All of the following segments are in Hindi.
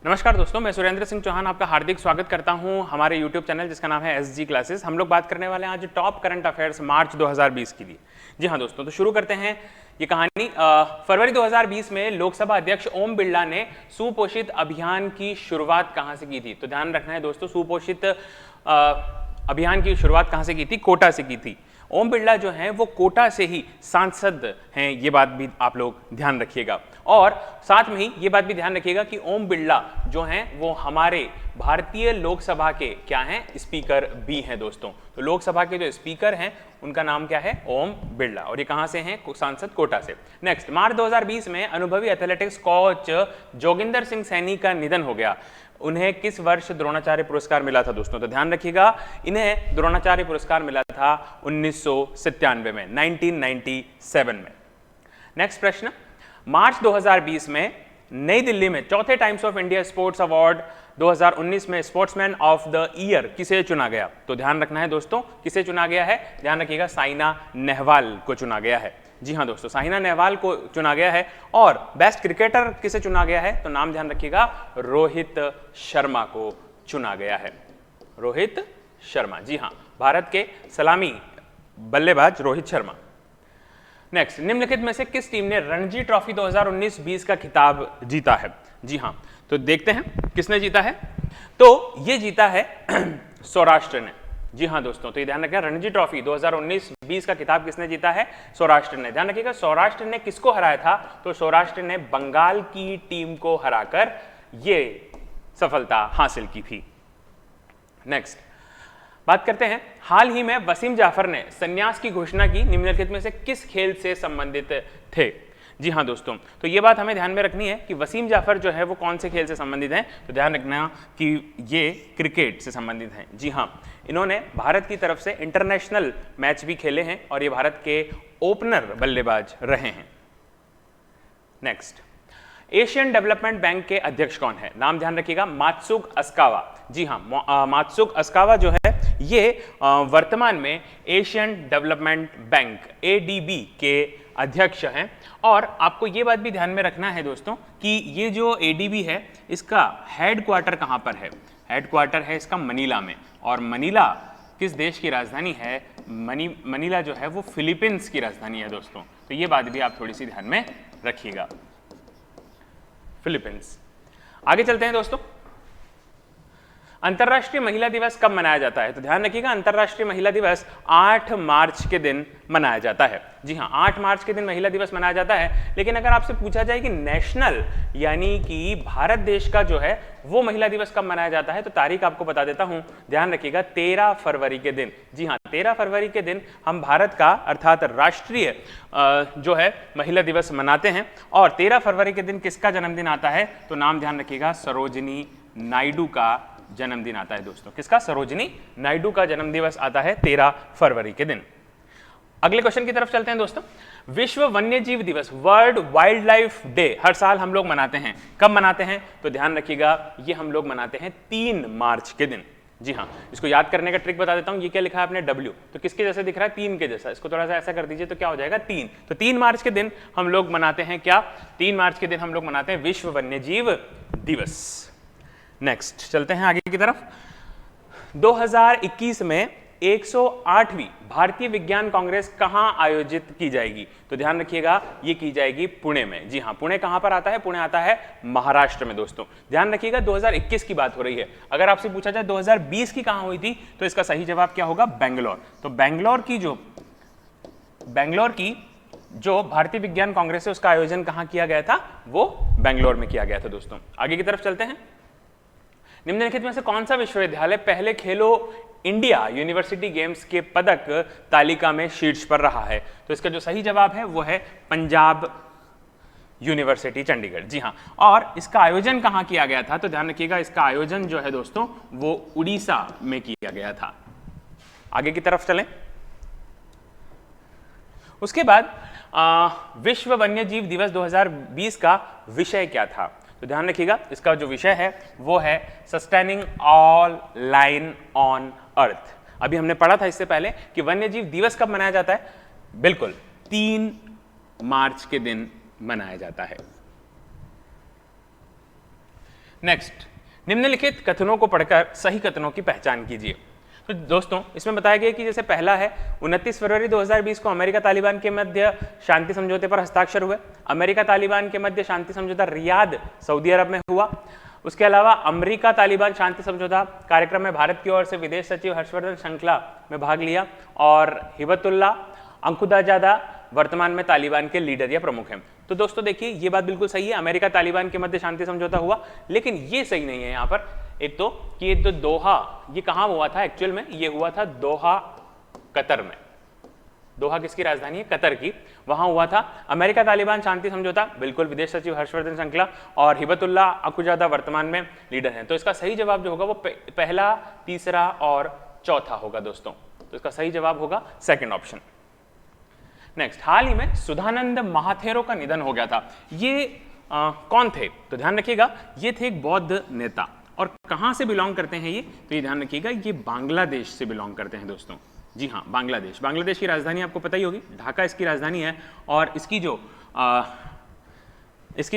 नमस्कार दोस्तों, मैं सुरेंद्र सिंह चौहान आपका हार्दिक स्वागत करता हूं हमारे YouTube चैनल जिसका नाम है SG क्लासेस। हम लोग बात करने वाले हैं आज टॉप करंट अफेयर्स मार्च 2020 के लिए। जी हां दोस्तों, तो शुरू करते हैं ये कहानी। फरवरी 2020 में लोकसभा अध्यक्ष ओम बिरला ने सुपोषित अभियान की शुरुआत कहां से की थी? तो ध्यान रखना है दोस्तों, सुपोषित अभियान की शुरुआत कहां से की थी? कोटा से की थी। ओम बिरला जो हैं वो कोटा से ही सांसद हैं, ये बात भी आप लोग ध्यान रखिएगा। और साथ में ही ये बात भी ध्यान रखिएगा कि ओम बिरला जो हैं वो हमारे भारतीय लोकसभा के क्या हैं? स्पीकर भी हैं दोस्तों। तो लोकसभा के जो स्पीकर हैं उनका नाम क्या है? ओम बिरला। और ये कहां से हैं? सांसद कोटा से। नेक्स्ट, मार्च 2020 में अनुभवी एथलेटिक्स कोच जोगिंदर सिंह सैनी का निधन हो गया। उन्हें किस वर्ष द्रोणाचार्य पुरस्कार मिला था दोस्तों? तो ध्यान रखिएगा, इन्हें द्रोणाचार्य पुरस्कार मिला था 1997 में, 1997 में। नेक्स्ट प्रश्न, मार्च 2020 में नई दिल्ली में चौथे times of India sports award 2019 में स्पोर्ट्समैन ऑफ द ईयर किसे चुना गया? तो ध्यान रखना है दोस्तों, किसे चुना गया है? ध्यान रखिएगा, साइना नेहवाल को चुना गया है। जी हां दोस्तों, साइना नेहवाल को चुना गया है। और बेस्ट क्रिकेटर किसे चुना गया है? तो नाम ध्यान रखिएगा, रोहित शर्मा को चुना गया है। रोहित शर्मा, जी हां, भारत के सलामी बल्लेबाज रोहित शर्मा। नेक्स्ट, निम्नलिखित में से किस टीम ने रणजी ट्रॉफी 2019-20 का खिताब जीता है? जी हां, तो देखते हैं किसने जीता है। तो ये जीता है सौराष्ट्र ने। जी हां दोस्तों, तो ये ध्यान रखिएगा, रणजी ट्रॉफी 2019-20 का खिताब किसने जीता है? सौराष्ट्र ने। ध्यान रखिएगा, सौराष्ट्र ने किसको हराया था? तो सौराष्ट्र ने बंगाल की टीम को हराकर ये सफलता हासिल की थी। नेक्स्ट, बात करते हैं, हाल ही में वसीम जाफर ने संन्यास की घोषणा की, निम्नलिखित में से किस खेल से संबंधित थे? जी हां दोस्तों, तो ये बात हमें ध्यान में रखनी है कि वसीम जाफर जो है वो कौन से खेल से संबंधित हैं। तो ध्यान रखना कि ये क्रिकेट से संबंधित हैं। जी हां, इन्होंने भारत की तरफ से इंटरनेशनल मैच भी खेले हैं और ये भारत के ओपनर बल्लेबाज रहे हैं। नेक्स्ट, एशियन डेवलपमेंट बैंक के अध्यक्ष कौन है? नाम ध्यान रखिएगा, मात्सुक अस्कावा। जी हां, मात्सुक अस्कावा जो है ये वर्तमान में एशियन डेवलपमेंट बैंक ADB के अध्यक्ष हैं। और आपको ये बात भी ध्यान में रखना है दोस्तों कि ये जो ADB है इसका हेडक्वार्टर कहाँ पर है? हेडक्वार्टर है इसका मनीला में। और मनीला किस देश की राजधानी है? मनीला जो है वो फिलीपींस की राजधानी है दोस्तों। तो ये बात भी आप थोड़ी सी ध्यान में रखिएगा, फिलीपींस। आगे चलते हैं दोस्तों, अंतर्राष्ट्रीय महिला दिवस कब मनाया जाता है? तो ध्यान रखिएगा, अंतर्राष्ट्रीय महिला दिवस 8 मार्च के दिन मनाया जाता है। जी हां, 8 मार्च के दिन महिला दिवस मनाया जाता है। लेकिन अगर आपसे पूछा जाए कि नेशनल यानी कि भारत देश का जो है वो महिला दिवस कब मनाया जाता है, तो तारीख आपको बता देता हूं। ध्यान रखिएगा, 13 फरवरी के दिन। जी हां, 13 फरवरी के दिन हम भारत का अर्थात राष्ट्रीय जो है महिला दिवस मनाते हैं। और 13 फरवरी के दिन किसका जन्मदिन आता है? तो नाम ध्यान रखिएगा, सरोजिनी नायडू का जन्मदिन आता है दोस्तों। किसका? सरोजिनी नायडू का जन्मदिवस आता है 13 फरवरी के दिन। अगले क्वेश्चन की तरफ चलते हैं दोस्तों, विश्व वन्यजीव दिवस, वर्ल्ड वाइल्ड लाइफ डे, हर साल हम लोग मनाते हैं। कब मनाते हैं? तो ध्यान रखिएगा, ये हम लोग मनाते हैं 3 मार्च के दिन। जी हाँ, इसको याद करने का ट्रिक बता देता हूं। ये क्या लिखा है आपने? W, तो किसके जैसे दिख रहा है? 3 के जैसा। इसको थोड़ा सा ऐसा कर दीजिए तो क्या हो जाएगा? 3। तो 3 मार्च के दिन हम लोग मनाते हैं क्या? 3 मार्च के दिन हम लोग मनाते हैं विश्व वन्यजीव दिवस। नेक्स्ट, चलते हैं आगे की तरफ। 2021 में 108वीं भारतीय विज्ञान कांग्रेस कहां आयोजित की जाएगी? तो ध्यान रखिएगा, ये की जाएगी पुणे में। जी हां, पुणे कहां पर आता है? पुणे आता है महाराष्ट्र में दोस्तों। ध्यान रखिएगा, 2021 की बात हो रही है। अगर आपसे पूछा जाए 2020 की कहां हुई थी, तो इसका सही जवाब क्या होगा? बेंगलोर। तो बेंगलोर की जो भारतीय विज्ञान कांग्रेस है उसका आयोजन कहां किया गया था? वो बेंगलोर में किया गया था दोस्तों। आगे की तरफ चलते हैं, निम्नलिखित में से कौन सा विश्वविद्यालय पहले खेलो इंडिया यूनिवर्सिटी गेम्स के पदक तालिका में शीर्ष पर रहा है? तो इसका जो सही जवाब है वो है पंजाब यूनिवर्सिटी चंडीगढ़। जी हां, और इसका आयोजन कहां किया गया था? तो ध्यान रखिएगा, इसका आयोजन जो है दोस्तों वो उड़ीसा में किया गया था। आगे की तरफ चलें, उसके बाद विश्व वन्यजीव दिवस 2020 का विषय क्या था? तो ध्यान रखिएगा, इसका जो विषय है वो है sustaining all line on earth. अभी हमने पढ़ा था इससे पहले कि वन्यजीव दिवस कब मनाया जाता है? बिल्कुल 3 मार्च के दिन मनाया जाता है। नेक्स्ट, निम्नलिखित कथनों को पढ़कर सही कथनों की पहचान कीजिए। तो दोस्तों इसमें बताया गया कि जैसे पहला है 29 फरवरी 2020 को अमेरिका तालिबान के मध्य शांति समझौते पर हस्ताक्षर हुए। अमेरिका तालिबान के मध्य शांति समझौता रियाद सऊदी अरब में हुआ। उसके अलावा अमेरिका तालिबान शांति समझौता कार्यक्रम में भारत की ओर से विदेश सचिव हर्षवर्धन श्रृंखला में भाग लिया और हिबतुल्ला अंखुदाजादा वर्तमान में तालिबान के लीडर या प्रमुख हैं। तो दोस्तों देखिए ये बात बिल्कुल सही है, अमेरिका तालिबान के मध्य शांति समझौता हुआ, लेकिन ये सही नहीं है यहाँ पर एक तो कि ये तो दोहा, ये कहाँ हुआ था एक्चुअल में, ये हुआ था दोहा कतर में। दोहा किसकी राजधानी है? कतर की, वहां हुआ था। अमेरिका तालिबान शांति समझौता बिल्कुल विदेश सचिव हर्षवर्धन श्रृंखला और हिबतुल्ला अंखुजादा वर्तमान में लीडर हैं। तो इसका सही जवाब जो होगा वो पहला, तीसरा और चौथा होगा दोस्तों। तो इसका सही जवाब होगा सेकंड ऑप्शन। नेक्स्ट, हाल ही में सुधानंद महाथेरो का निधन हो गया था। ये कौन थे? तो ध्यान रखिएगा ये थे एक बौद्ध नेता। और कहां से बिलोंग करते हैं ये? तो ये ध्यान रखिएगा ये बांग्लादेश से बिलोंग करते हैं दोस्तों। जी हाँ, बांग्लादेश। बांग्लादेश की राजधानी आपको पता ही होगी, ढाका इसकी राजधानी है। और इसकी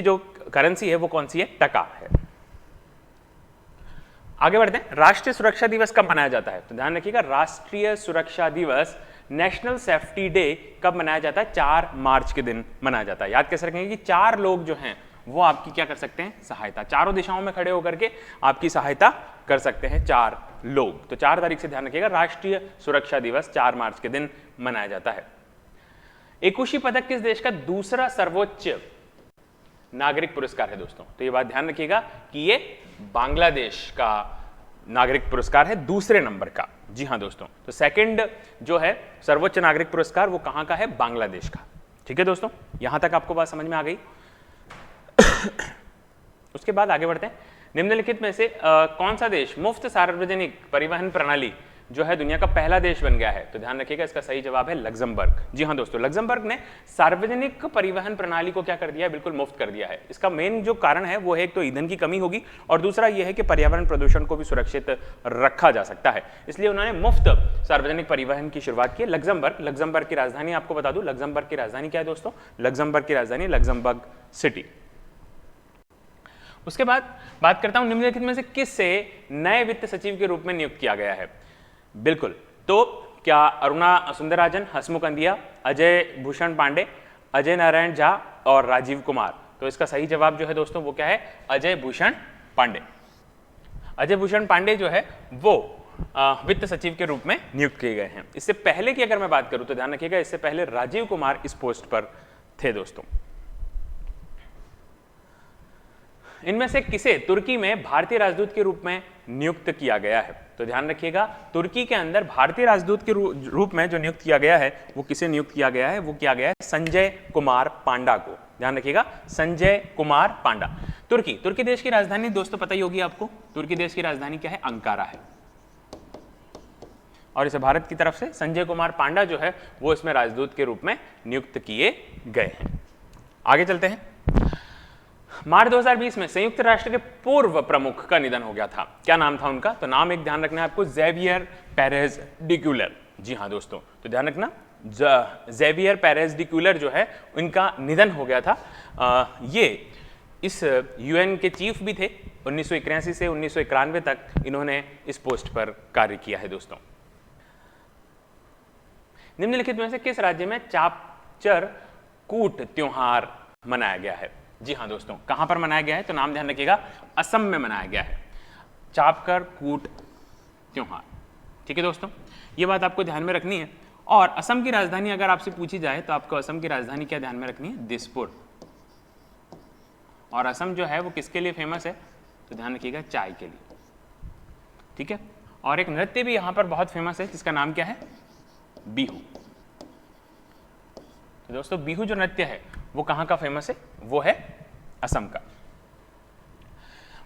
जो करेंसी है वो कौन सी है? टका है। आगे बढ़ते हैं, राष्ट्रीय सुरक्षा दिवस कब मनाया जाता है? तो ध्यान रखिएगा राष्ट्रीय सुरक्षा दिवस, नेशनल सेफ्टी डे कब मनाया जाता है? 4 मार्च के दिन मनाया जाता है। याद कैसे रखेंगे कि 4 लोग जो हैं वो आपकी क्या कर सकते हैं? सहायता, चारों दिशाओं में खड़े होकर के आपकी सहायता कर सकते हैं 4 लोग। तो 4 तारीख से ध्यान रखिएगा राष्ट्रीय सुरक्षा दिवस 4 मार्च के दिन मनाया जाता है। एकुशी पदक किस देश का दूसरा सर्वोच्च नागरिक पुरस्कार है दोस्तों? तो ये बात ध्यान रखिएगा कि ये बांग्लादेश का नागरिक पुरस्कार है, दूसरे नंबर का। जी हाँ दोस्तों, तो सेकंड जो है सर्वोच्च नागरिक पुरस्कार वो कहां का है? बांग्लादेश का। ठीक है दोस्तों, यहां तक आपको बात समझ में आ गई। उसके बाद आगे बढ़ते हैं, निम्नलिखित में से कौन सा देश मुफ्त सार्वजनिक परिवहन प्रणाली जो है दुनिया का पहला देश बन गया है? तो ध्यान रखिएगा इसका सही जवाब है लग्जमबर्ग। जी हाँ दोस्तों, लग्जमबर्ग ने सार्वजनिक परिवहन प्रणाली को क्या कर दिया है? बिल्कुल मुफ्त कर दिया है। इसका मेन जो कारण है वो है एक तो ईंधन की कमी होगी और दूसरा यह है कि पर्यावरण प्रदूषण को भी सुरक्षित रखा जा सकता है, इसलिए उन्होंने मुफ्त सार्वजनिक परिवहन की शुरुआत की। लग्जमबर्ग की राजधानी आपको बता दूं, लग्जमबर्ग की राजधानी क्या है दोस्तों? लग्जमबर्ग की राजधानी लग्जमबर्ग सिटी। उसके बाद बात करता हूं निम्नलिखित में से किससे नए वित्त सचिव के रूप में नियुक्त किया गया है? बिल्कुल, तो क्या अरुणा सुंदरराजन, हसमुख अंधिया, अजय भूषण पांडे, अजय नारायण झा और राजीव कुमार? तो इसका सही जवाब जो है दोस्तों वो क्या है? अजय भूषण पांडे। अजय भूषण पांडे जो है वो वित्त सचिव के रूप में नियुक्त किए गए हैं। इससे पहले की अगर मैं बात करूं तो ध्यान रखिएगा इससे पहले राजीव कुमार इस पोस्ट पर थे दोस्तों। इनमें से किसे तुर्की में भारतीय राजदूत के रूप में नियुक्त किया गया है? तो ध्यान रखिएगा तुर्की के अंदर भारतीय राजदूत के रूप में जो नियुक्त किया गया है वो किसे नियुक्त किया गया है? वो किया गया है संजय कुमार पांडा को। ध्यान रखिएगा संजय कुमार पांडा। तुर्की देश की राजधानी दोस्तों पता ही होगी आपको, तुर्की देश की राजधानी क्या है? अंकारा है। और इसे भारत की तरफ से संजय कुमार पांडा जो है वो इसमें राजदूत के रूप में नियुक्त किए गए हैं। आगे चलते हैं, मार्च 2020 में संयुक्त राष्ट्र के पूर्व प्रमुख का निधन हो गया था। क्या नाम था उनका? तो नाम एक ध्यान रखना है आपको, ज़ेवियर पेरेज डी क्यूलर। जी हाँ दोस्तों, तो ध्यान रखना ज़ेवियर पेरेज डी क्यूलर जो है उनका निधन हो गया था। ये इस यूएन के चीफ भी थे। 1981 से 1991 तक इन्होंने इस पोस्ट पर कार्य किया है दोस्तों। निम्नलिखित में से किस राज्य में चापचर कूट त्योहार मनाया गया है? जी हाँ दोस्तों, कहां पर मनाया गया है? तो नाम ध्यान रखिएगा असम में मनाया गया है चापकर कूट त्योहार। ठीक है दोस्तों, ये बात आपको ध्यान में रखनी है। और असम की राजधानी अगर आपसे पूछी जाए तो आपको असम की राजधानी क्या ध्यान में रखनी है? दिसपुर। और असम जो है वो किसके लिए फेमस है? तो ध्यान रखिएगा चाय के लिए। ठीक है, और एक नृत्य भी यहां पर बहुत फेमस है जिसका नाम क्या है? बिहू। तो दोस्तों बिहू जो नृत्य है वो कहां का फेमस है? वो है असम का।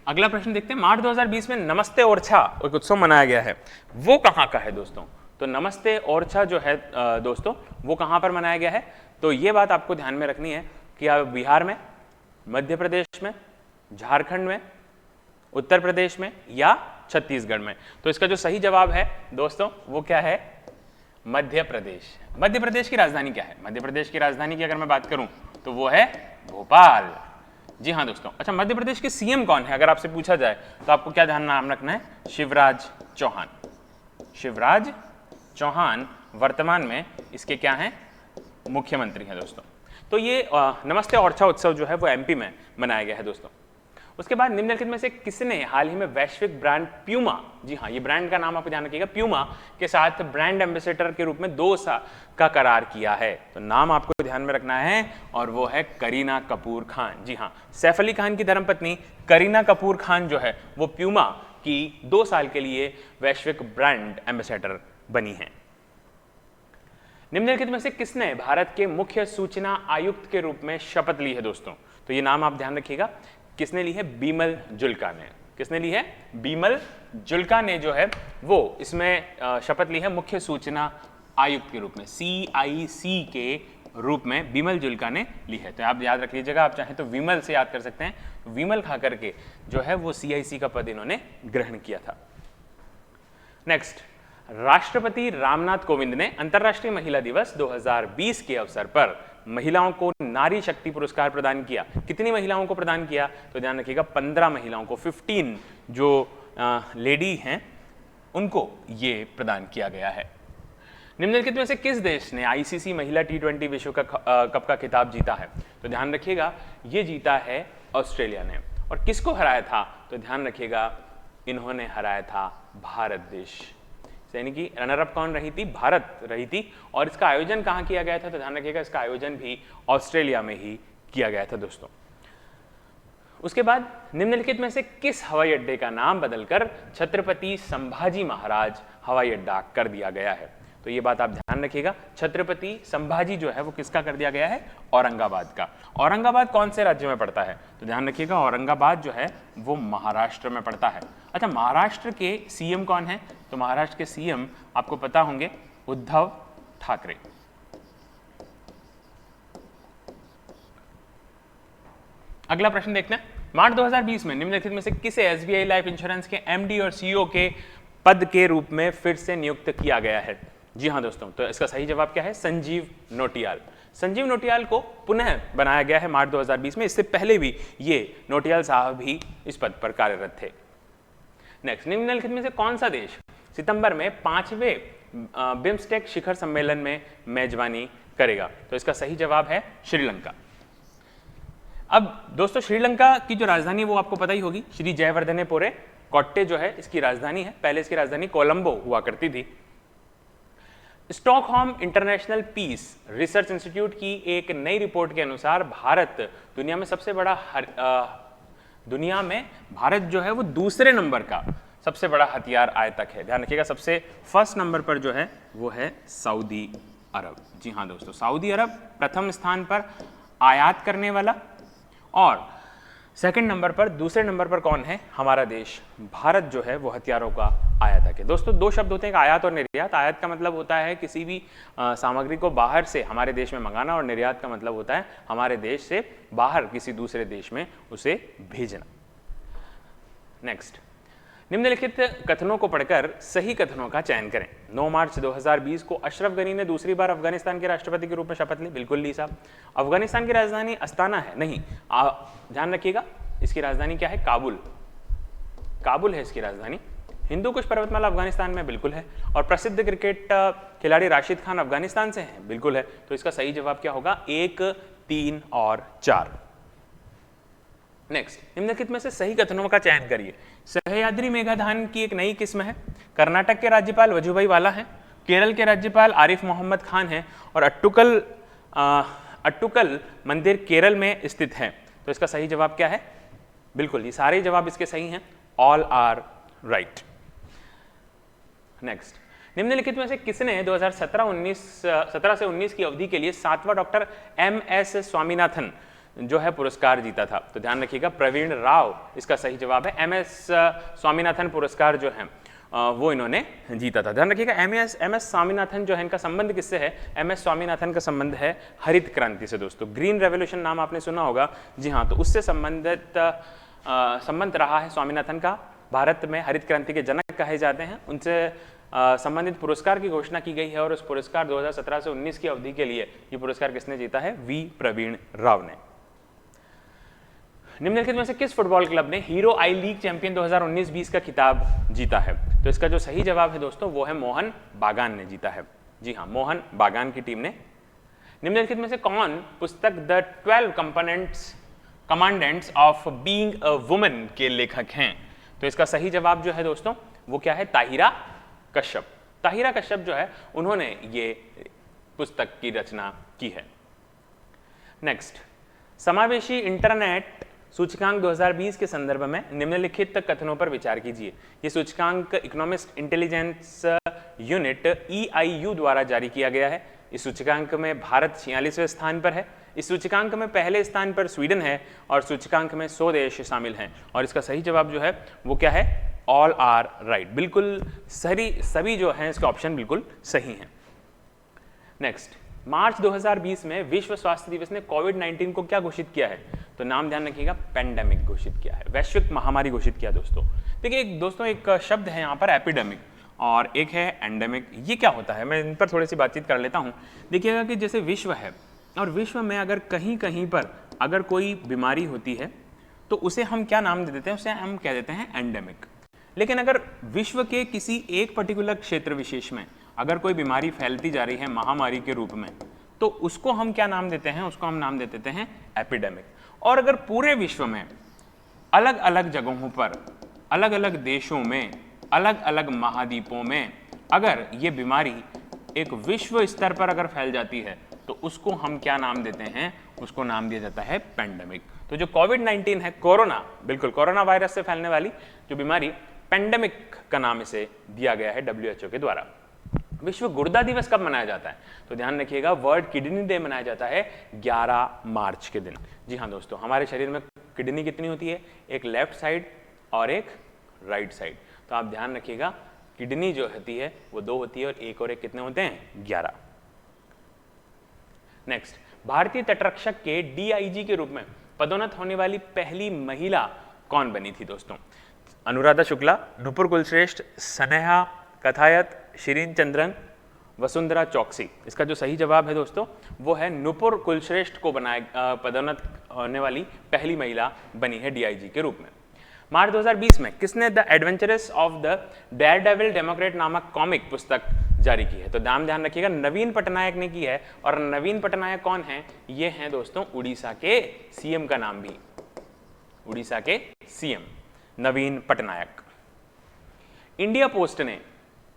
अगला प्रश्न देखते हैं, मार्च 2020 में नमस्ते ओरछा एक उत्सव मनाया गया है, वो कहां का है दोस्तों? तो नमस्ते ओरछा जो है दोस्तों वो कहां पर मनाया गया है? तो ये बात आपको ध्यान में रखनी है कि आप बिहार में, मध्य प्रदेश में, झारखंड में, उत्तर प्रदेश में या छत्तीसगढ़ में। तो इसका जो सही जवाब है दोस्तों वो क्या है? मध्य प्रदेश। मध्य प्रदेश की राजधानी क्या है? मध्य प्रदेश की राजधानी की अगर मैं बात करूं तो वो है भोपाल। जी हाँ दोस्तों। अच्छा, मध्य प्रदेश के सीएम कौन है अगर आपसे पूछा जाए तो आपको क्या ध्यान नाम रखना है? शिवराज चौहान। शिवराज चौहान वर्तमान में इसके क्या हैं? मुख्यमंत्री हैं दोस्तों। तो ये नमस्ते ओरछा उत्सव जो है वो एमपी में मनाया गया है दोस्तों। उसके बाद निम्नलिखित में से किसने हाल ही में वैश्विक ब्रांड प्यूमा, जी हाँ ये ब्रांड का नाम आपको ध्यान रखिएगा, प्यूमा के साथ ब्रांड एम्बेसडर के रूप में 2 साल का करार किया है? तो नाम आपको ध्यान में रखना है और वो है करीना कपूर खान। जी हाँ, सैफ अली खान की धर्मपत्नी करीना कपूर खान जो है वो प्यूमा की 2 साल के लिए वैश्विक ब्रांड एम्बेसडर बनी है। निम्नलिखित में से किसने भारत के मुख्य सूचना आयुक्त के रूप में शपथ ली है दोस्तों? तो ये नाम आप ध्यान रखिएगा, किसने ली है? बीमल जुल्का ने। किसने ली है? बीमल जुल्का ने जो है वो इसमें शपथ ली है मुख्य सूचना आयुक्त के रूप में, CIC के रूप में बीमल जुल्का ने ली है। तो आप याद रख लीजिएगा, आप चाहें तो विमल से याद कर सकते हैं, विमल खा करके जो है वो CIC का पद इन्होंने ग्रहण किया था। नेक्स्ट, राष्ट्रपति रामनाथ कोविंद ने अंतर्राष्ट्रीय महिला दिवस 2020 के अवसर पर महिलाओं को नारी शक्ति पुरस्कार प्रदान किया। कितनी महिलाओं को प्रदान किया? तो ध्यान रखिएगा 15 महिलाओं को, 15 जो लेडी हैं उनको ये प्रदान किया गया है। निम्नलिखित में से किस देश ने ICC महिला T20 विश्व कप का खिताब जीता है? तो ध्यान रखिएगा ये जीता है ऑस्ट्रेलिया ने। और किसको हराया था? तो ध्यान रखिएगा इन्होंने हराया था भारत देश, यानी कि रनर अप कौन रही थी? भारत रही थी। और इसका आयोजन कहाँ किया गया था? तो ध्यान रखिएगा इसका आयोजन भी ऑस्ट्रेलिया में ही किया गया था दोस्तों। उसके बाद निम्नलिखित में से किस हवाई अड्डे का नाम बदलकर छत्रपति संभाजी महाराज हवाई अड्डा कर दिया गया है? तो ये बात आप ध्यान रखिएगा, छत्रपति संभाजी जो है वो किसका कर दिया गया है? औरंगाबाद का। औरंगाबाद कौन से राज्य में पड़ता है? तो ध्यान रखिएगा औरंगाबाद जो है वो महाराष्ट्र में पड़ता है। अच्छा, महाराष्ट्र के सीएम कौन है? तो महाराष्ट्र के सीएम आपको पता होंगे, उद्धव ठाकरे। अगला प्रश्न देखते हैं। मार्च 2020 में निम्नलिखित में से किसे SBI लाइफ इंश्योरेंस के MD और CEO के पद के रूप में फिर से नियुक्त किया गया है? जी हाँ दोस्तों, तो इसका सही जवाब क्या है? संजीव नोटियाल। संजीव नोटियाल को पुनः बनाया गया है मार्च 2020 में। इससे पहले भी ये नोटियाल साहब भी इस पद पर कार्यरत थे। नेक्स्ट, निम्नलिखित में से कौन सा देश सितंबर में 5वें बिम्स्टेक शिखर सम्मेलन में मेजबानी करेगा? तो इसका सही जवाब है श्रीलंका। अब दोस्तों श्रीलंका की जो राजधानी वो आपको पता ही होगी, श्री जयवर्धनेपुरे कोट्टे जो है इसकी राजधानी है। पहले इसकी राजधानी कोलंबो हुआ करती थी। Stockholm International Peace Research Institute की एक नई रिपोर्ट के अनुसार भारत दुनिया में भारत जो है वो दूसरे नंबर का सबसे बड़ा हथियार आयातक है। ध्यान रखिएगा, सबसे फर्स्ट नंबर पर जो है वो है सऊदी अरब। जी हाँ दोस्तों, सऊदी अरब प्रथम स्थान पर आयात करने वाला, और सेकंड नंबर पर, दूसरे नंबर पर कौन है? हमारा देश भारत जो है वो हथियारों का आयातक है। दोस्तों 2 शब्द होते हैं, आयात और निर्यात। आयात का मतलब होता है किसी भी सामग्री को बाहर से हमारे देश में मंगाना, और निर्यात का मतलब होता है हमारे देश से बाहर किसी दूसरे देश में उसे भेजना। नेक्स्ट, निम्नलिखित कथनों को पढ़कर सही कथनों का चयन करें। 9 मार्च 2020 को अशरफ गनी ने दूसरी बार अफगानिस्तान के राष्ट्रपति के रूप में शपथ ली। बिल्कुल ली साहब। अफगानिस्तान की राजधानी अस्ताना है? नहीं, ध्यान रखिएगा इसकी राजधानी क्या है? काबुल। काबुल है इसकी राजधानी। हिंदू कुश पर्वतमाला अफगानिस्तान में? बिल्कुल है। और प्रसिद्ध क्रिकेट खिलाड़ी राशिद खान अफगानिस्तान से हैं? बिल्कुल है। तो इसका सही जवाब क्या होगा? 1, 3 और 4। नेक्स्ट, निम्नलिखित में से सही कथनों का चयन करिए। सह्याद्री मेघाधान की एक नई किस्म है। कर्नाटक के राज्यपाल वजुभाई वाला हैं, केरल के राज्यपाल आरिफ मोहम्मद खान हैं, और अट्टुकल मंदिर केरल में स्थित है। तो इसका सही जवाब क्या है? बिल्कुल, ये सारे जवाब इसके सही हैं, ऑल आर राइट। नेक्स्ट, निम्नलिखित में से किसने 2017 से 19 की अवधि के लिए 7वां डॉक्टर MS स्वामीनाथन जो है पुरस्कार जीता था? तो ध्यान रखिएगा प्रवीण राव इसका सही जवाब है। MS स्वामीनाथन पुरस्कार जो है वो इन्होंने जीता था। ध्यान रखिएगा MS स्वामीनाथन जो है इनका संबंध किससे है? MS स्वामीनाथन का संबंध है हरित क्रांति से दोस्तों। ग्रीन रेवोल्यूशन नाम आपने सुना होगा, जी हाँ, तो उससे संबंध रहा है स्वामीनाथन का। भारत में हरित क्रांति के जनक कहे जाते हैं। उनसे संबंधित पुरस्कार की घोषणा की गई है, और उस पुरस्कार 2017 से 19 की अवधि के लिए ये पुरस्कार किसने जीता है? V प्रवीण राव ने। निम्नलिखित में से किस फुटबॉल क्लब ने हीरो आई लीग चैंपियन 2019-20 का खिताब जीता है? तो इसका जो सही जवाब है दोस्तों वो है मोहन बागान ने जीता है। जी हाँ, मोहन बागान की टीम ने। निम्नलिखित में से कौन पुस्तक the 12 commandants of being a woman के लेखक हैं? तो इसका सही जवाब जो है दोस्तों वो क्या है? ताहिरा कश्यप। ताहिरा कश्यप जो है उन्होंने ये पुस्तक की रचना की है। नेक्स्ट, समावेशी इंटरनेट सूचकांक 2020 के संदर्भ में निम्नलिखित कथनों पर विचार कीजिए। ये सूचकांक इकोनॉमिस्ट इंटेलिजेंस यूनिट EIU द्वारा जारी किया गया है। इस सूचकांक में भारत 46वें स्थान पर है। इस सूचकांक में पहले स्थान पर स्वीडन है और सूचकांक में 100 देश शामिल हैं। और इसका सही जवाब जो है वो क्या है? All are right. बिल्कुल सभी जो हैं इसके ऑप्शन बिल्कुल सही हैं। नेक्स्ट, मार्च 2020 में विश्व स्वास्थ्य दिवस ने कोविड-19 को क्या घोषित किया है? तो नाम ध्यान रखिएगा, पेंडेमिक घोषित किया है, वैश्विक महामारी घोषित किया दोस्तों। देखिए दोस्तों एक शब्द है यहाँ पर एपिडेमिक और एक है एंडेमिक। ये क्या होता है मैं इन पर थोड़ी सी बातचीत कर लेता हूँ। देखिएगा कि जैसे विश्व है और विश्व में अगर कहीं कहीं पर अगर कोई बीमारी होती है तो उसे हम क्या नाम दे देते हैं? उसे हम कह देते हैं एंडेमिक। लेकिन अगर विश्व के किसी एक पर्टिकुलर क्षेत्र विशेष में अगर कोई बीमारी फैलती जा रही है महामारी के रूप में तो उसको हम क्या नाम देते हैं? उसको हम नाम दे देते हैं एपिडेमिक। और अगर पूरे विश्व में अलग अलग जगहों पर अलग अलग देशों में अलग अलग महाद्वीपों में अगर ये बीमारी एक विश्व स्तर पर अगर फैल जाती है तो उसको हम क्या नाम देते हैं? उसको नाम दिया जाता है पेंडेमिक। तो जो कोविड-19 है, कोरोना, बिल्कुल कोरोना वायरस से फैलने वाली जो बीमारी, पेंडेमिक का नाम इसे दिया गया है WHO के द्वारा। विश्व गुर्दा दिवस कब मनाया जाता है? तो ध्यान रखिएगा, वर्ल्ड किडनी डे मनाया जाता है 11 मार्च के दिन। जी हाँ दोस्तों, हमारे शरीर में किडनी कितनी होती है? एक लेफ्ट साइड और एक राइट साइड। तो आप ध्यान रखिएगा किडनी जो होती है वो 2 होती है और एक कितने होते हैं? 11। नेक्स्ट, भारतीय तटरक्षक के DIG के रूप में पदोन्नत होने वाली पहली महिला कौन बनी थी दोस्तों? अनुराधा शुक्ला, नुपुर कुलश्रेष्ठ, स्नेहा कथायत, शिरीन चंद्रन, वसुंधरा चौकसी। इसका जो सही जवाब है दोस्तों वो है नुपुर कुलश्रेष्ठ को पदोन्नत होने वाली पहली महिला बनी है DIG के रूप में। मार्च 2020 में किसने the adventurous of the Daredevil Democrat नामक कॉमिक पुस्तक जारी की है? तो नाम ध्यान रखिएगा, नवीन पटनायक ने की है। और नवीन पटनायक कौन है? ये हैं दोस्तों उड़ीसा के CM का नाम भी, उड़ीसा के CM नवीन पटनायक। इंडिया पोस्ट ने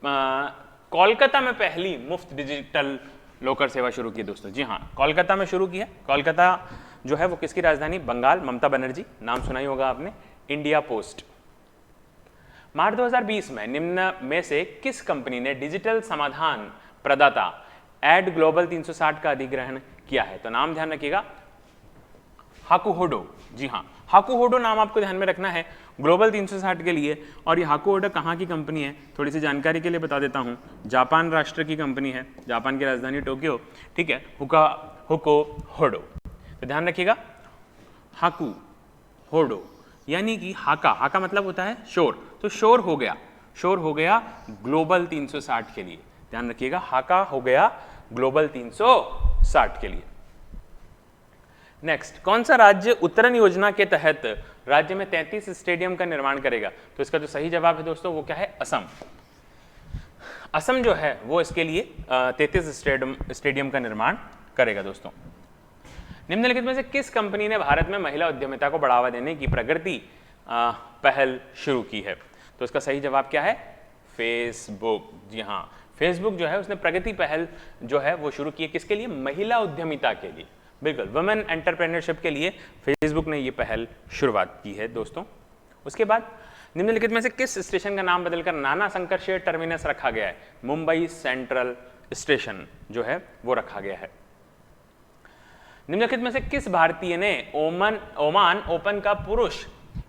कोलकाता में पहली मुफ्त डिजिटल लॉकर सेवा शुरू की दोस्तों। जी हाँ, कोलकाता में शुरू की है। कोलकाता जो है वो किसकी राजधानी? बंगाल, ममता बनर्जी, नाम सुना ही होगा आपने। India post. मार्च 2020 में निम्न में से किस कंपनी ने डिजिटल समाधान प्रदाता एड ग्लोबल 360 का अधिग्रहण किया है? तो नाम ध्यान रखिएगा, हाकुहोडो। जी हाँ, हाकुहोडो नाम आपको ध्यान में रखना है ग्लोबल 360 के लिए। और ये हाकुहोडो कहाँ की कंपनी है? थोड़ी सी जानकारी के लिए बता देता हूँ। जापान राष्ट्र की कंपनी है, जापान की राजधानी टोक्यो, ठीक है, हाकुहोडो। तो ध्यान रखिएगा, हाकुहोडो यानी कि हाका मतलब होता है शोर, तो शोर हो गया ग्लोबल 360 के लिए। ध्यान रखिएगा, हाका हो गया ग्लोबल 360 के लिए। नेक्स्ट, कौन सा राज्य उत्तरण योजना के तहत राज्य में 33 स्टेडियम का निर्माण करेगा? तो इसका जो सही जवाब है दोस्तों वो क्या है? असम। असम जो है वो इसके लिए 33 स्टेडियम का निर्माण करेगा दोस्तों। निम्नलिखित में से किस कंपनी ने भारत में महिला उद्यमिता को बढ़ावा देने की प्रगति पहल शुरू की है? तो इसका सही जवाब क्या है? फेसबुक। जी हाँ, फेसबुक जो है उसने प्रगति पहल जो है वो शुरू की है। किसके लिए? महिला उद्यमिता के लिए, बिल्कुल वुमेन एंटरप्रेन्योरशिप के लिए फेसबुक ने ये पहल शुरुआत की है दोस्तों। उसके बाद निम्नलिखित में से किस स्टेशन का नाम बदलकर नाना शंकर शेर टर्मिनस रखा गया है? मुंबई सेंट्रल स्टेशन जो है वो रखा गया है। निम्नलिखित में से किस भारतीय ने ओमान ओपन का पुरुष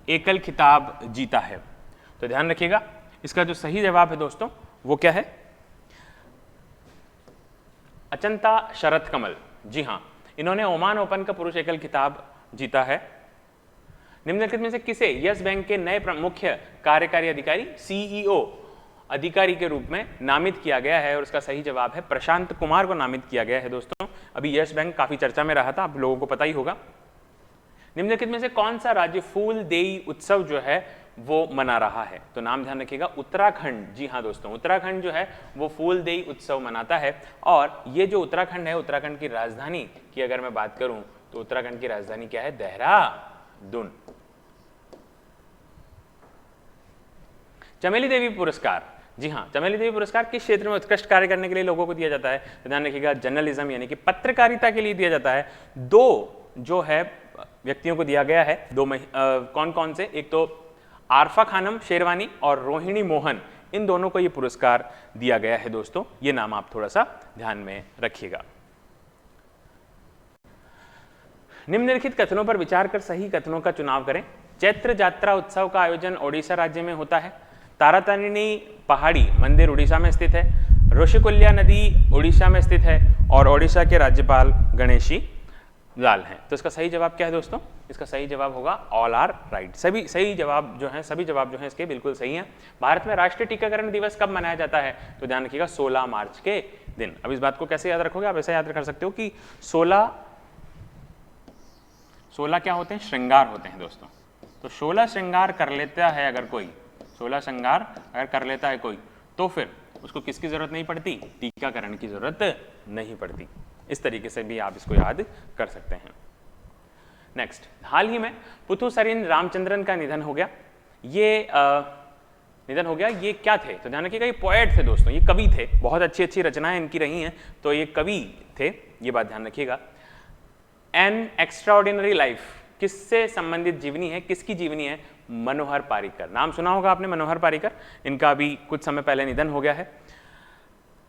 एकल खिताब जीता है? तो ध्यान रखिएगा, इसका जो सही जवाब है दोस्तों वो क्या है? अचंता शरत कमल। जी हाँ, इन्होंने ओमान ओपन का पुरुष एकल खिताब जीता है। निम्नलिखित में से किसे यस बैंक के नए मुख्य कार्यकारी अधिकारी CEO अधिकारी के रूप में नामित किया गया है? और उसका सही जवाब है प्रशांत कुमार को नामित किया गया है दोस्तों। अभी यस बैंक काफी चर्चा में रहा था, आप लोगों को पता ही होगा। निम्नलिखित में से कौन सा राज्य फूल देई उत्सव जो है वो मना रहा है? तो नाम ध्यान रखिएगा, उत्तराखंड। जी हाँ दोस्तों, उत्तराखंड जो है वो फूल देई उत्सव मनाता है। और ये जो उत्तराखंड है, उत्तराखंड की राजधानी की अगर मैं बात करूं तो उत्तराखंड की राजधानी क्या है? देहरादून। चमेली देवी पुरस्कार, जी हाँ, चमेली देवी पुरस्कार किस क्षेत्र में उत्कृष्ट कार्य करने के लिए लोगों को दिया जाता है? तो ध्यान रखिएगा, जर्नलिज्म यानी कि पत्रकारिता के लिए दिया जाता है। दो जो है व्यक्तियों को दिया गया है, कौन कौन से? एक तो आरफा खानम शेरवानी और रोहिणी मोहन, इन दोनों को ये पुरस्कार दिया गया है दोस्तों। ये नाम आप थोड़ा सा ध्यान में रखिएगा। निम्नलिखित कथनों पर विचार कर सही कथनों का चुनाव करें। चैत्र यात्रा उत्सव का आयोजन ओडिशा राज्य में होता है। तारातारिणी पहाड़ी मंदिर उड़ीसा में स्थित है। ऋषिकुल्या नदी उड़ीसा में स्थित है और ओडिशा के राज्यपाल गणेशी लाल हैं। तो इसका सही जवाब क्या है दोस्तों? इसका सही जवाब होगा ऑल आर राइट। सभी सही जवाब जो हैं, सभी जवाब जो हैं इसके बिल्कुल सही हैं। भारत में राष्ट्रीय टीकाकरण दिवस कब मनाया जाता है? तो ध्यान रखिएगा 16 मार्च के दिन। अब इस बात को कैसे याद रखोगे? आप ऐसा याद कर सकते हो कि 16 क्या होते हैं? श्रृंगार होते हैं दोस्तों। तो 16 श्रृंगार कर लेता है अगर कोई, 16 श्रृंगार अगर कर लेता है कोई, तो फिर उसको किसकी जरूरत नहीं पड़ती? टीकाकरण की जरूरत नहीं पड़ती। इस तरीके से भी आप इसको याद कर सकते हैं। नेक्स्ट, हाल ही में पुथुसरीन रामचंद्रन का निधन हो गया। ये क्या थे? तो ध्यान रखिएगा, ये पोएट थे दोस्तों, ये कवि थे। बहुत अच्छी अच्छी रचनाएं इनकी रही हैं, तो ये कवि थे, ये बात ध्यान रखिएगा। एन एक्स्ट्राऑर्डिनरी लाइफ किससे संबंधित जीवनी है? किसकी जीवनी है? मनोहर पारिकर। नाम सुना होगा आपने, मनोहर पारिकर। इनका अभी कुछ समय पहले निधन हो गया है।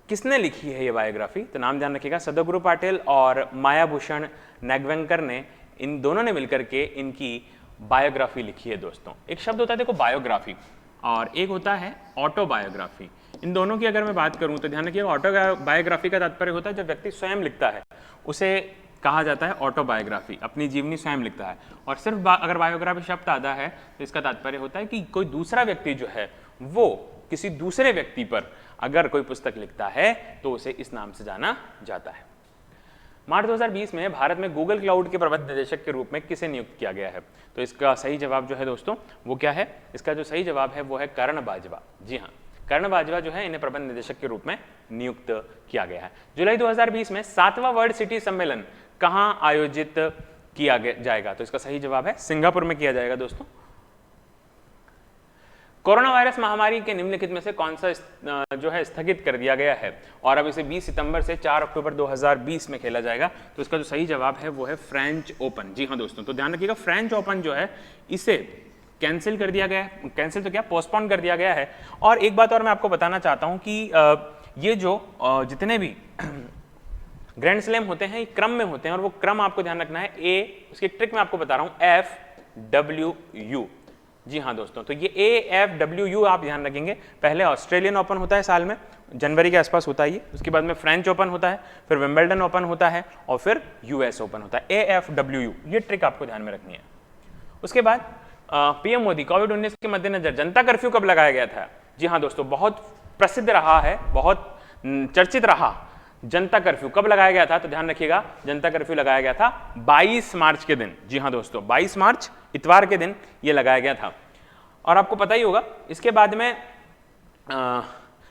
किसने लिखी है ये बायोग्राफी? तो नाम ध्यान रखिएगा, सदगुरु पाटिल और मायाभूषण नागवेंकर ने, इन दोनों ने मिलकर के इनकी बायोग्राफी लिखी है दोस्तों। एक शब्द होता है देखो बायोग्राफी, और एक होता है ऑटोबायोग्राफी। इन दोनों की अगर मैं बात करूं तो ध्यान रखिएगा, ऑटोबायोग्राफी का तात्पर्य होता है जब व्यक्ति स्वयं लिखता है, उसे कहा जाता है ऑटोबायोग्राफी, अपनी जीवनी स्वयं लिखता है। और सिर्फ अगर बायोग्राफी शब्द आता है तो इसका तात्पर्य होता है कि कोई दूसरा व्यक्ति जो है वो किसी दूसरे व्यक्ति पर अगर कोई पुस्तक लिखता है तो उसे इस नाम से जाना जाता है। मार्च 2020 में भारत में गूगल क्लाउड के प्रबंध निदेशक के रूप में किसे नियुक्त किया गया है? तो इसका सही जवाब जो है दोस्तों वो क्या है? इसका जो सही जवाब है वो है कर्ण बाजवा। जी हाँ, कर्ण बाजवा जो है इन्हें प्रबंध निदेशक के रूप में नियुक्त किया गया है। जुलाई 2020 में 7वां वर्ल्ड सिटी सम्मेलन कहां आयोजित किया जाएगा? तो इसका सही जवाब है सिंगापुर में किया जाएगा दोस्तों। कोरोना वायरस महामारी के निम्नलिखित में से कौन सा जो है स्थगित कर दिया गया है और अब इसे 20 सितंबर से 4 अक्टूबर 2020 में खेला जाएगा? तो इसका जो सही जवाब है वो है फ्रेंच ओपन। जी हाँ दोस्तों, तो ध्यान रखिएगा, फ्रेंच ओपन जो है इसे कैंसिल कर दिया गया है। कैंसिल तो क्या, पोस्टपोन कर दिया गया है। और एक बात और मैं आपको बताना चाहता हूं कि ये जो जितने भी ग्रैंड स्लैम होते हैं ये क्रम में होते हैं, और वो क्रम आपको ध्यान रखना है। ए, उसकी ट्रिक मैं आपको बता रहा हूं, FWU। जी हाँ दोस्तों, तो ये AFWU आप ध्यान रखेंगे। पहले ऑस्ट्रेलियन ओपन होता है साल में, जनवरी के आसपास होता है ये। उसके बाद में फ्रेंच ओपन होता है, फिर विंबलडन ओपन होता है और फिर US ओपन होता है। AFWU, ये ट्रिक आपको ध्यान में रखनी है। उसके बाद PM मोदी कोविड-19 के मद्देनजर जनता कर्फ्यू कब लगाया गया था? जी हाँ दोस्तों, बहुत प्रसिद्ध रहा है, बहुत चर्चित रहा। जनता कर्फ्यू कब लगाया गया था? तो ध्यान रखिएगा, जनता कर्फ्यू लगाया गया था 22 मार्च के दिन। जी हाँ दोस्तों, 22 मार्च इतवार के दिन ये लगाया गया था। और आपको पता ही होगा इसके बाद में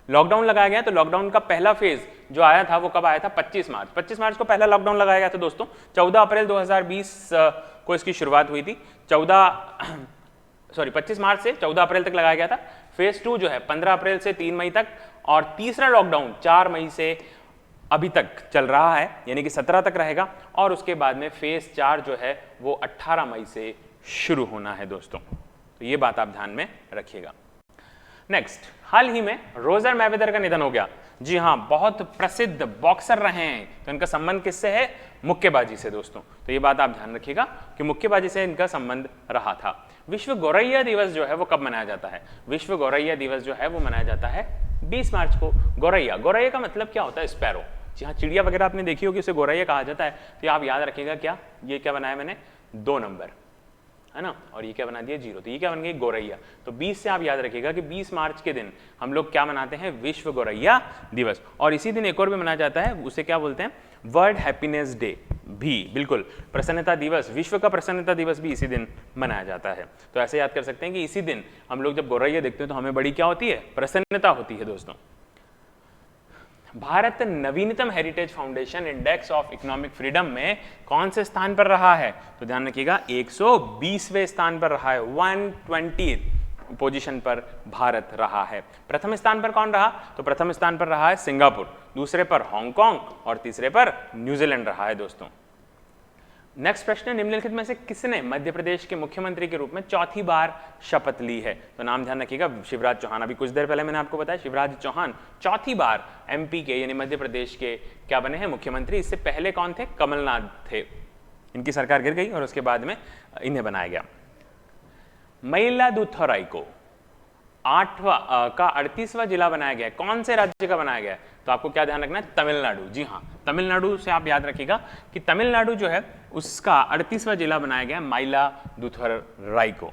लॉकडाउन लगाया गया। तो लॉकडाउन का पहला फेज जो आया था वो कब आया था? 25 मार्च। 25 मार्च को पहला लॉकडाउन लगाया गया था दोस्तों। 14 अप्रैल 2020 को इसकी शुरुआत हुई थी। 25 मार्च से 14 अप्रैल तक लगाया गया था। फेज 2 जो है 15 अप्रैल से 3 मई तक, और तीसरा लॉकडाउन 4 मई से अभी तक चल रहा है, यानी कि 17 तक रहेगा। और उसके बाद में फेज 4 जो है वो 18 मई से शुरू होना है दोस्तों। तो ये बात आप ध्यान में रखिएगा। नेक्स्ट, हाल ही में रोजर मैवेदर का निधन हो गया। जी हाँ, बहुत प्रसिद्ध बॉक्सर रहे हैं, तो इनका संबंध किससे है? मुक्केबाजी से दोस्तों। तो ये बात आप ध्यान रखिएगा कि मुक्केबाजी से इनका संबंध रहा था। विश्व गौरैया दिवस जो है वो कब मनाया जाता है? विश्व गौरैया दिवस जो है वो मनाया जाता है 20 मार्च को। गौरैया, गौरैया का मतलब क्या होता है? स्पैरो। जी हाँ, चिड़िया वगैरह आपने देखी होगी, उसे गौरैया कहा जाता है। तो आप याद रखिएगा क्या, ये क्या बनाया मैंने? 2 नंबर। है ना, और ये क्या बना दिया 0, तो ये क्या बन गई गौरैया। तो 20 से आप याद रखिएगा कि 20 मार्च के दिन हम लोग क्या मनाते हैं, विश्व गौरैया दिवस। और इसी दिन एक और भी मनाया जाता है, उसे क्या बोलते हैं, वर्ल्ड हैप्पीनेस डे भी, बिल्कुल, प्रसन्नता दिवस, विश्व का प्रसन्नता दिवस भी इसी दिन मनाया जाता है। तो ऐसे याद कर सकते हैं कि इसी दिन हम लोग जब गौरैया देखते हैं तो हमें बड़ी क्या होती है, प्रसन्नता होती है दोस्तों। भारत नवीनतम heritage foundation index of economic freedom में कौन से स्थान पर रहा है, तो ध्यान रखिएगा 120वें स्थान पर रहा है, 120 पोजीशन पर भारत रहा है। प्रथम स्थान पर कौन रहा, तो प्रथम स्थान पर रहा है सिंगापुर, दूसरे पर हांगकांग और तीसरे पर न्यूजीलैंड रहा है दोस्तों। नेक्स्ट प्रश्न है, निम्नलिखित में से किसने मध्य प्रदेश के मुख्यमंत्री के रूप में चौथी बार शपथ ली है, तो नाम ध्यान रखिएगा शिवराज चौहान। अभी कुछ देर पहले मैंने आपको बताया शिवराज चौहान चौथी बार एमपी के यानी मध्य प्रदेश के क्या बने हैं, मुख्यमंत्री। इससे पहले कौन थे, कमलनाथ थे, इनकी सरकार गिर गई और उसके बाद में इन्हें बनाया गया। मयिलादुथुराई को 38वां जिला बनाया गया है, कौन से राज्य का बनाया गया है, तो आपको क्या ध्यान रखना है, तमिलनाडु। जी हाँ, तमिलनाडु से आप याद रखिएगा कि तमिलनाडु जो है उसका 38वां जिला बनाया गया है मयिलादुथुराई को।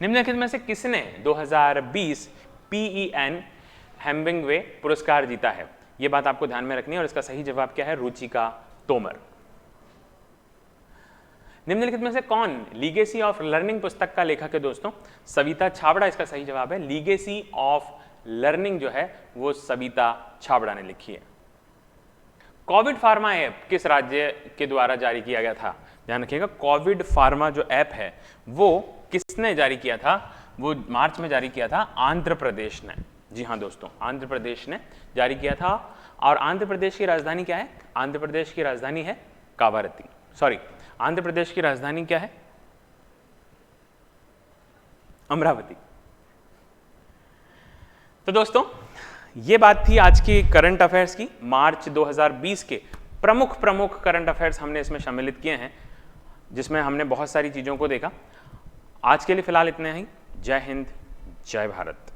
निम्नलिखित में से किसने 2020 PEN हेमिंग्वे पुरस्कार जीता है, यह बात आपको ध्यान में रखनी है और इसका सही जवाब क्या है, रुचिका तोमर। निम्नलिखित में से कौन लीगेसी ऑफ लर्निंग पुस्तक का लेखक है दोस्तों, सविता छाबड़ा इसका सही जवाब है। लीगेसी ऑफ लर्निंग जो है वो सविता छाबड़ा ने लिखी है। कोविड फार्मा ऐप किस राज्य के द्वारा जारी किया गया था, ध्यान रखिएगा कोविड फार्मा जो ऐप है वो किसने जारी किया था, वो मार्च में जारी किया था आंध्र प्रदेश ने। जी हाँ दोस्तों, आंध्र प्रदेश ने जारी किया था। और आंध्र प्रदेश की राजधानी क्या है, आंध्र प्रदेश की राजधानी है कावारती, सॉरी आंध्र प्रदेश की राजधानी क्या है, अमरावती। तो दोस्तों ये बात थी आज की करंट अफेयर्स की। मार्च 2020 के प्रमुख करंट अफेयर्स हमने इसमें सम्मिलित किए हैं, जिसमें हमने बहुत सारी चीजों को देखा। आज के लिए फिलहाल इतना ही। जय हिंद, जय भारत।